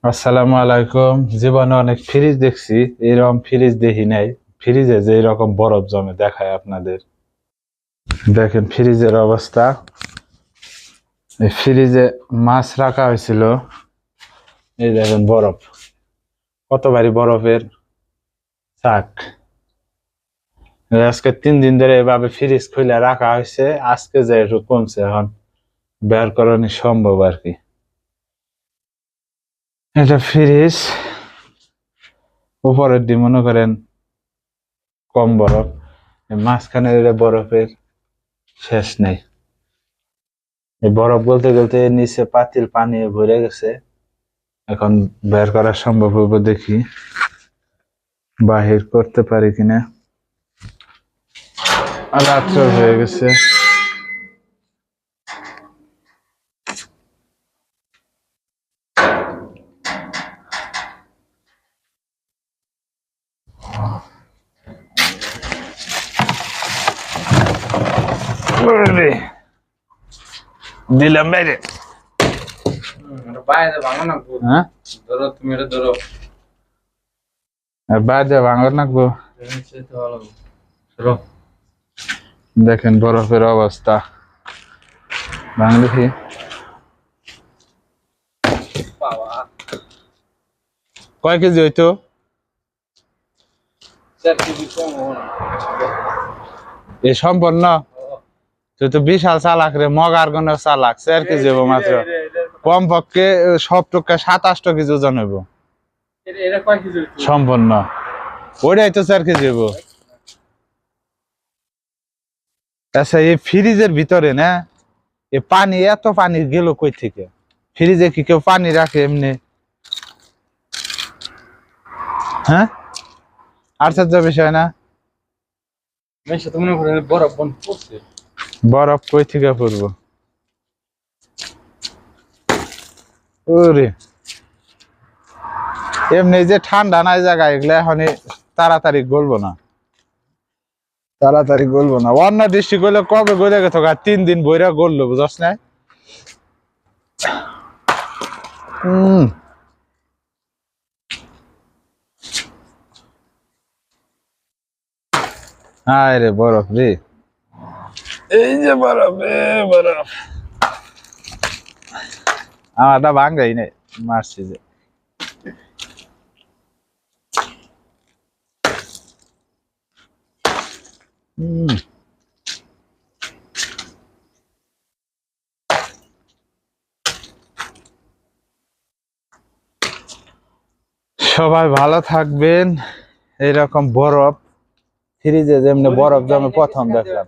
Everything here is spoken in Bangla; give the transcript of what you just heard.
আসসালামু আলাইকুম। জীবনে অনেক ফ্রিজ দেখছি, এরকম ফ্রিজ দেখি নাই। ফ্রিজে যে এরকম বরফ জমে দেখায় আপনাদের। দেখেন ফ্রিজের অবস্থা। এই ফ্রিজে মাছ রাখা হয়েছিল, এই দেখেন বরফ, কত ভারী বরফের চাক। আজকে 3 দিন ধরে এভাবে ফ্রিজ খুলে রাখা হয়েছে, আজকে যে একটু কমছে, এখন বের করানো সম্ভব আর কি। এটা ফ্রিজ, উপরের দিয়ে মনে করেন কম বরফ, মাঝখানে বরফের শেষ নেই। এই বরফ বলতে বলতে নিচে পাতিল পানি ভরে গেছে, এখন বের করা সম্ভব হবে, দেখি বাহির করতে পারি কিনা। রাত্র হয়ে গেছে। দিলাম বাইরে। বাইরে ভাঙো না, হ্যাঁ, ধরো তুমি এটা ধরো। বাইরে ভাঙর নাকবো। দেখেন বরফের অবস্থা, ভাঙলি কয় কেজি হইতো? 4 কেজি কম হবে না। এ সম্পন্ন তুই তো বিশাল চালাক রে, মগার কোন চালাক। 4 কেজি হবো মাত্র, কম পক্ষে 27-28 কেজি ওজন হইব এটা কয় কেজি হইতো? সম্পন্ন। ওইটাই তো 4 কেজি হইব। আচ্ছা, এই ফ্রিজের ভিতরে না, এ পানি, এত পানি গেল কই থেকে? ফ্রিজে কি কেউ পানি রাখে এমনি? হ্যাঁ, আশ্চর্য বিষয় না? মেশে তো মনে করেন বরফ বন্ধ করছে। বরফ কই থেকে পড়বো? ওরে, এমনি যে ঠান্ডা নাই জায়গা, এগুলা এখন তাড়াতাড়ি গলবো না, তাড়াতাড়ি গলবো না। অন্য দৃষ্টি করলে কবে গলে গেছে, 3 দিন বইরা গললো, বুঝছ না? হায় রে বরফ রে, এই যে বরফ রে বরফ। আমারটা ভাঙ্গাই নেই, মারছি যে। সবাই ভালো থাকবেন। এইরকম বরফ ফ্রিজে যেমনি বরফ জমে প্রথম দেখলাম।